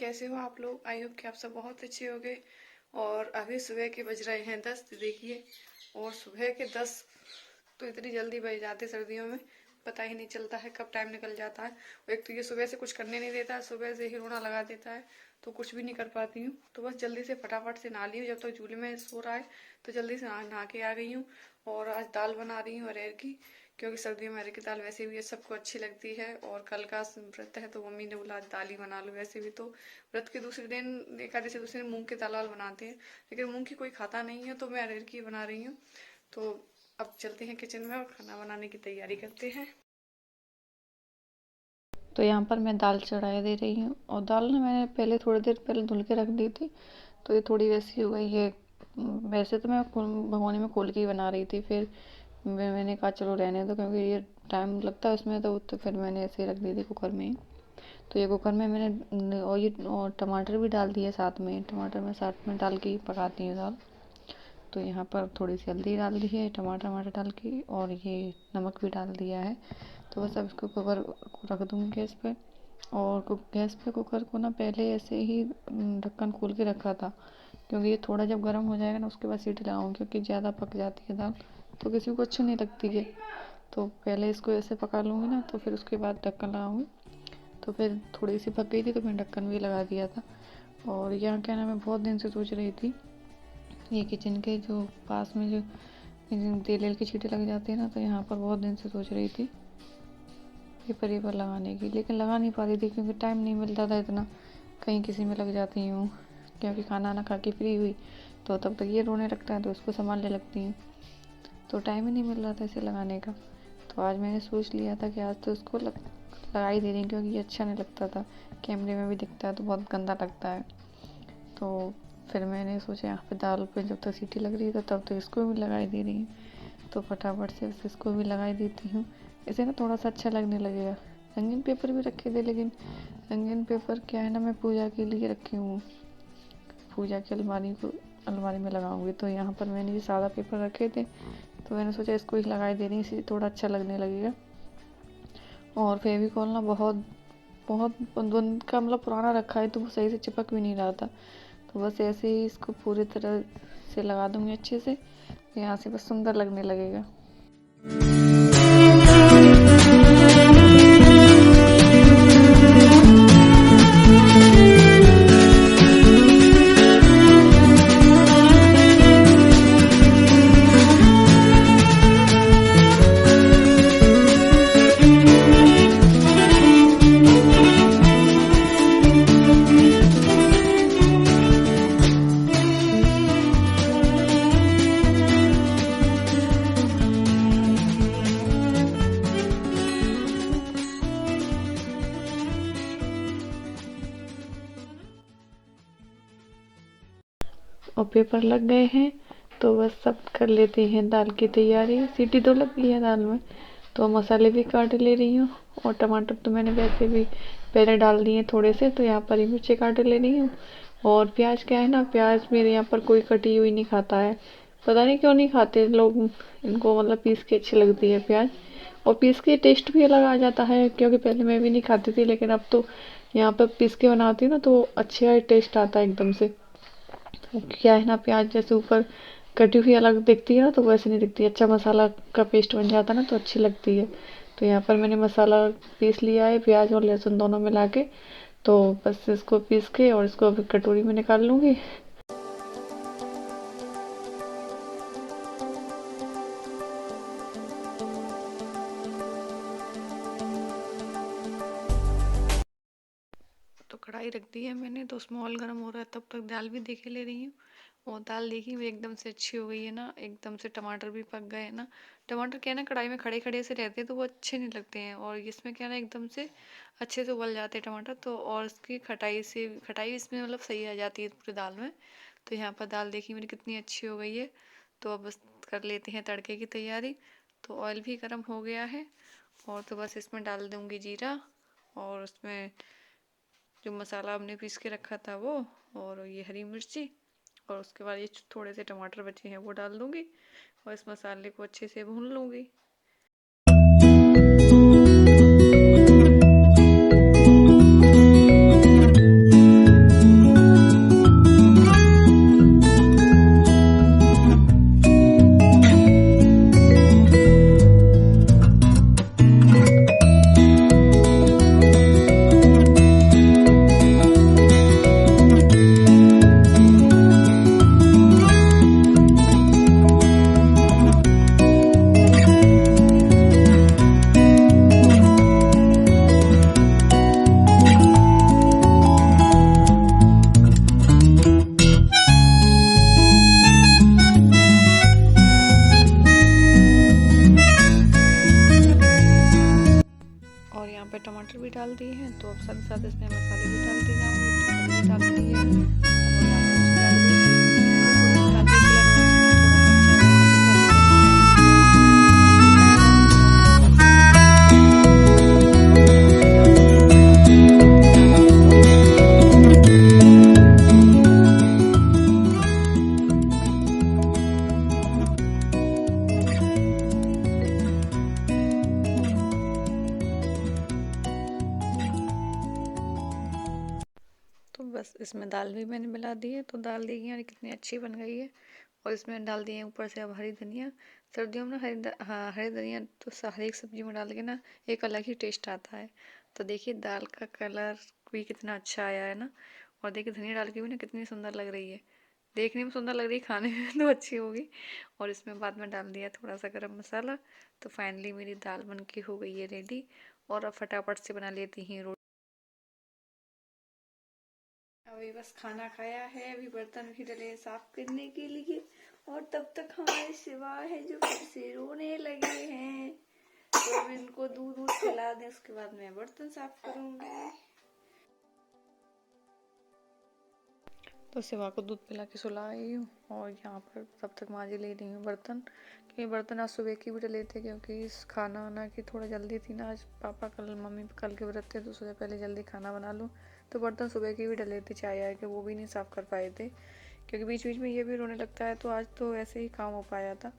कैसे हो आप लोग। आई होप कि आप सब बहुत अच्छे हो गए। और अभी सुबह के बज रहे हैं 10, देखिए। और सुबह के 10 तो इतनी जल्दी बज जाते सर्दियों में, पता ही नहीं चलता है कब टाइम निकल जाता है। एक तो ये सुबह से कुछ करने नहीं देता है, सुबह से ही रोना लगा देता है, तो कुछ भी नहीं कर पाती हूँ। तो बस जल्दी से फटाफट से नहा ली हूँ, जब तक झूले में सो रहा है तो जल्दी से नहा के आ गई हूँ। और आज दाल बना रही हूँ अरहर की, क्योंकि सर्दियों में अरहर की दाल वैसे भी सबको अच्छी लगती है। और कल का व्रत है तो मम्मी ने बोला दाल ही बना लो। वैसे भी तो व्रत के दूसरे दिन, एकादशी दूसरे दिन मूंग की दाल वाल बनाते हैं, लेकिन मूंग की कोई खाता नहीं है तो मैं अरहर की बना रही हूँ। तो अब चलते हैं किचन में और खाना बनाने की तैयारी करते हैं। तो यहाँ पर मैं दाल चढ़ा दे रही हूँ। और दाल ना मैंने पहले थोड़ी देर पहले धुल के रख दी थी, तो ये थोड़ी वैसी हो गई है। वैसे तो मैं भगोनी में खोल के ही बना रही थी, फिर मैंने कहा चलो रहने दो, क्योंकि ये टाइम लगता है उसमें, तो फिर मैंने ऐसे ही रख दी थी कुकर में ही। तो ये कुकर में मैंने और टमाटर भी डाल दिए साथ में। टमाटर मैं साथ में डाल के ही पकाती हूँ दाल। तो यहाँ पर थोड़ी सी हल्दी डाल दी है, टमाटर डाल के, और ये नमक भी डाल दिया है। तो बस अब इसको कुकर को रख दूँगी गैस पे। और गैस पे कुकर को ना पहले ऐसे ही ढक्कन खोल के रखा था, क्योंकि ये थोड़ा जब गर्म हो जाएगा ना उसके बाद सीटी लगाऊंगी, क्योंकि ज़्यादा पक जाती है दाल तो किसी को अच्छी नहीं लगती है। तो पहले इसको ऐसे पका लूँगी ना, तो फिर उसके बाद ढक्कन लगाऊंगी। तो फिर थोड़ी सी पक गई थी तो मैंने ढक्कन भी लगा दिया था। और यहाँ क्या ना, मैं बहुत दिन से सोच रही थी, ये किचन के जो पास में जो तेल की छींटे लग जाती है ना, तो यहाँ पर बहुत दिन से सोच रही थी पेपर लगाने की, लेकिन लगा नहीं पा रही थी क्योंकि टाइम नहीं मिलता था इतना। कहीं किसी में लग जाती हूँ, क्योंकि खाना ना खा के फ्री हुई तो तब तक ये रोने लगता है, तो उसको संभालने लगती हूँ, तो टाइम ही नहीं मिल रहा था इसे लगाने का। तो आज मैंने सोच लिया था कि आज तो इसको लगा ही दे रही, क्योंकि ये अच्छा नहीं लगता था, कैमरे में भी दिखता है तो बहुत गंदा लगता है। तो फिर मैंने सोचा यहाँ पे दाल पे जब तक सीटी लग रही है तो तब तक इसको भी लगाई दे रही हूँ। तो फटाफट से इसको भी लगाई देती हूँ, इसे ना थोड़ा सा अच्छा लगने लगेगा। रंगीन पेपर भी रखे थे, लेकिन रंगीन पेपर क्या है ना, मैं पूजा के लिए रखी हूँ, पूजा की अलमारी में लगाऊंगी। तो यहाँ पर मैंने ये सादा पेपर रखे थे, तो मैंने सोचा इसको ही लगाई दे रही, इसे थोड़ा अच्छा लगने लगेगा। और फेविकॉल ना बहुत बहुत का मतलब पुराना रखा है, तो वो सही से चिपक भी नहीं रहा था। तो बस ऐसे ही इसको पूरी तरह से लगा दूंगी अच्छे से, यहाँ से बस सुंदर लगने लगेगा। और पेपर लग गए हैं, तो बस सब कर लेते हैं दाल की तैयारी। सीटी तो लग गई है दाल में, तो मसाले भी काट ले रही हूँ। और टमाटर तो मैंने वैसे भी पहले डाल दिए थोड़े से, तो यहाँ पर ही मिर्ची काट ले रही हूँ। और प्याज क्या है ना, प्याज मेरे यहाँ पर कोई कटी हुई नहीं खाता है, पता नहीं क्यों नहीं खाते लोग, इनको मतलब पीस के अच्छी लगती है प्याज। और पीस के टेस्ट भी अलग आ जाता है, क्योंकि पहले मैं भी नहीं खाती थी, लेकिन अब तो यहाँ पर पीस के बनाती हूँ ना, तो अच्छा टेस्ट आता है एकदम से। क्या है ना, प्याज जैसे ऊपर कटी हुई अलग दिखती है ना, तो वैसे नहीं दिखती। अच्छा मसाला का पेस्ट बन जाता है ना, तो अच्छी लगती है। तो यहाँ पर मैंने मसाला पीस लिया है, प्याज और लहसुन दोनों मिला के। तो बस इसको पीस के और इसको अभी कटोरी में निकाल लूँगी। तो कढ़ाई रख दी है मैंने, तो स्मॉल गर्म हो रहा है, तब तक दाल भी देखे ले रही हूँ। और दाल देखी वो एकदम से अच्छी हो गई है ना, एकदम से टमाटर भी पक गए हैं ना। टमाटर क्या है ना, कढ़ाई में खड़े खड़े से रहते हैं तो वो अच्छे नहीं लगते हैं, और इसमें क्या है ना एकदम से अच्छे से उबल जाते हैं टमाटर। तो और इसकी खटाई इसमें मतलब सही आ जाती है पूरी दाल में। तो यहाँ पर दाल देखी मेरी कितनी अच्छी हो गई है। तो अब बस कर लेते हैं तड़के की तैयारी। तो ऑयल भी गर्म हो गया है, और तो बस इसमें डाल दूँगी जीरा, और उसमें जो मसाला हमने पीस के रखा था वो, और ये हरी मिर्ची, और उसके बाद ये थोड़े से टमाटर बचे हैं वो डाल दूंगी, और इस मसाले को अच्छे से भून लूंगी। बस इसमें मसाले भी डालती जाऊँगी। तो हल्दी डाल दी है और लाल मिर्च डाल दी है, थोड़ी सी ताकि कलर थोड़ा सा अच्छा आएगा तो हरी धनिया डाल दी है। तो बस इसमें दाल भी मैंने मिला दी है, तो दाल देखिए यार कितनी अच्छी बन गई है। और इसमें डाल दिए ऊपर से अब हरी धनिया। सर्दियों में ना हरी धनिया तो हर एक सब्जी में डाल के ना एक अलग ही टेस्ट आता है। तो देखिए दाल का कलर भी कितना अच्छा आया है ना। और देखिए धनिया डाल के भी ना कितनी सुंदर लग रही है, देखने में सुंदर लग रही है, खाने में तो अच्छी होगी। और इसमें बाद में डाल दिया थोड़ा सा गरम मसाला। तो फाइनली मेरी दाल बन के हो गई है रेडी। और अब फटाफट से बना लेती हूँ रोटी। अभी बस खाना खाया है, अभी बर्तन भी डले हैं साफ करने के लिए। और तब तक हमारे शिवा है जो फिर से रोने लगे हैं, तो अब इनको दूध दूध पिला दें, उसके बाद मैं बर्तन साफ करूंगी। तो शिवा को दूध पिला के सुला आई हूँ और यहाँ पर तब तक मांझी ले रही हूँ बर्तन, क्योंकि बर्तन आज सुबह की भी डले थे, क्योंकि इस खाना वाना की थोड़ा जल्दी थी ना। आज पापा मम्मी कल के व्रत थे, तो सोचा पहले जल्दी खाना बना लूँ। तो बर्तन सुबह की भी डले थे, चाय आए के वो भी नहीं साफ़ कर पाए थे, क्योंकि बीच बीच में ये भी रोने लगता है। तो आज तो ऐसे ही काम हो पाया था,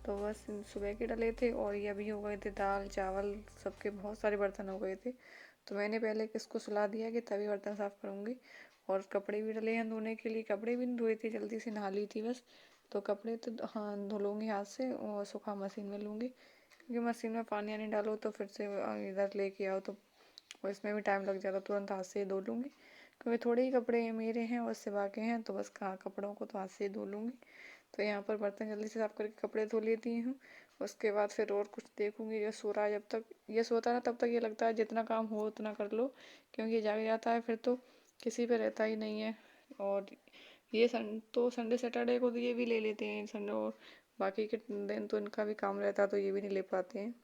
तो बस सुबह के डले थे। और ये अभी हो गए थे दाल चावल, सबके बहुत सारे बर्तन हो गए थे। तो मैंने पहले किसको सुला दिया कि तभी बर्तन साफ़ करूँगी। और कपड़े भी डले हैं धोने के लिए, कपड़े भी नहीं धोए थे, जल्दी से नहा ली थी बस। तो कपड़े तो हाँ धो लूँगी हाथ से और सूखा मशीन में लूँगी, क्योंकि मशीन में पानी आनी डालो तो फिर से इधर लेके आओ तो इसमें भी टाइम लग जाता। तुरंत हाथ से ही धो लूँगी, क्योंकि थोड़े ही कपड़े मेरे हैं और सिवा के हैं, तो बस कपड़ों को तो हाथ से ही धो लूँगी। तो यहाँ पर बर्तन जल्दी से साफ करके कपड़े धो लेती हूँ। उसके बाद फिर और कुछ देखूँगी। ये सो रहा है, जब तक ये सोता है ना तब तक ये लगता है जितना काम हो उतना कर लो, क्योंकि ये जाग जाता है फिर तो किसी पे रहता ही नहीं है। और ये संडे सैटरडे को तो ये भी ले लेते हैं संडे, और बाकी के दिन तो इनका भी काम रहता है तो ये भी नहीं ले पाते हैं।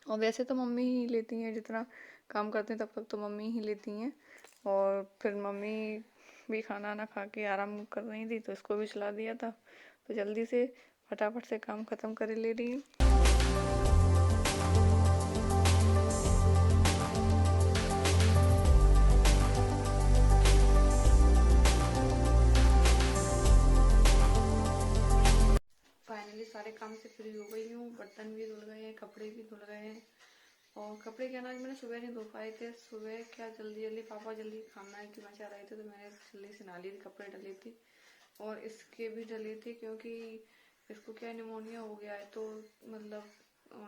और वैसे तो मम्मी ही लेती हैं, जितना काम करते हैं तब तक तो मम्मी ही लेती हैं। और फिर मम्मी भी खाना ना खा के आराम कर रही थी, तो इसको भी सुला दिया था। तो जल्दी से फटाफट से काम ख़त्म कर ले रही हूँ। फाइनली सारे काम से फ्री हो गई हूँ, बर्तन भी धुल गए हैं, कपड़े भी धुल गए हैं। और कपड़े क्या ना मैंने सुबह नहीं धो पाए थे, सुबह क्या जल्दी पापा जल्दी खाना है कि मचा रहे थे, तो मैंने जल्दी से नहा ली थी, कपड़े डले थे। और इसके भी डले थे, क्योंकि इसको क्या निमोनिया हो गया है, तो मतलब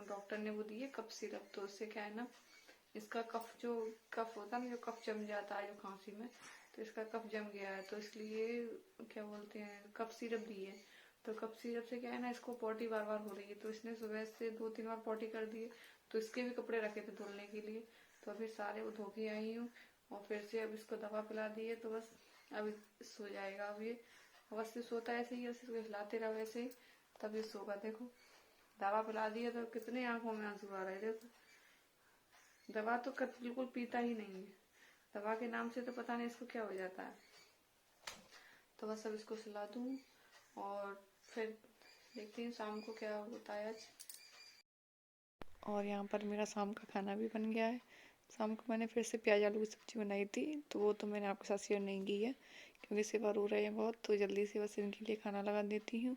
डॉक्टर ने वो दी है कफ सिरप। तो उससे क्या है ना, इसका कफ होता है ना, जो कफ जम जाता है जो खांसी में, तो इसका कफ जम गया है, तो इसलिए क्या बोलते हैं कफ सिरप दी है। तो कफ सिरप से क्या है ना, इसको पॉटी बार बार हो रही है, तो इसने सुबह से 2-3 बार पॉटी कर दी है। तो इसके भी कपड़े रखे थे धुलने के लिए, तो अभी सारे वो धो के आई हूँ। और फिर से अब इसको दवा पिला दी है, तो बस अब सो जाएगा। अब ये अवश्य सोता है ऐसे ही, इसको हिलाते रहो ऐसे ही, तब ये सोगा। देखो दवा पिला दी है तो कितने आंखों में आंसू आ रहे हैं। देखो दवा तो बिल्कुल पीता ही नहीं है, दवा के नाम से तो पता नहीं इसको क्या हो जाता है। तो बस अब इसको सुला दूँ और फिर देखती हूँ शाम को क्या होता है आज। और यहाँ पर मेरा शाम का खाना भी बन गया है। शाम को मैंने फिर से प्याज आलू की सब्ज़ी बनाई थी, तो वो तो मैंने आपके साथ शेयर नहीं की है, क्योंकि सेवा रो रहे हैं बहुत, तो जल्दी से बस इनके लिए खाना लगा देती हूँ।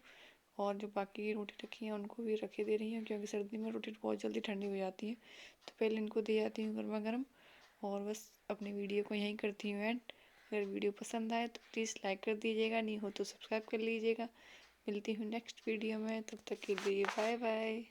और जो बाकी की रोटी रखी है उनको भी रखे दे रही हूँ, क्योंकि सर्दी में रोटी बहुत जल्दी ठंडी हो जाती है, तो पहले इनको दे जाती हूँ गर्मा गर्म। और बस अपनी वीडियो को यहीं करती हूँ एंड। अगर वीडियो पसंद आए तो प्लीज़ लाइक कर दीजिएगा, नहीं हो तो सब्सक्राइब कर लीजिएगा। मिलती हूँ नेक्स्ट वीडियो में, तब तक के लिए बाय बाय।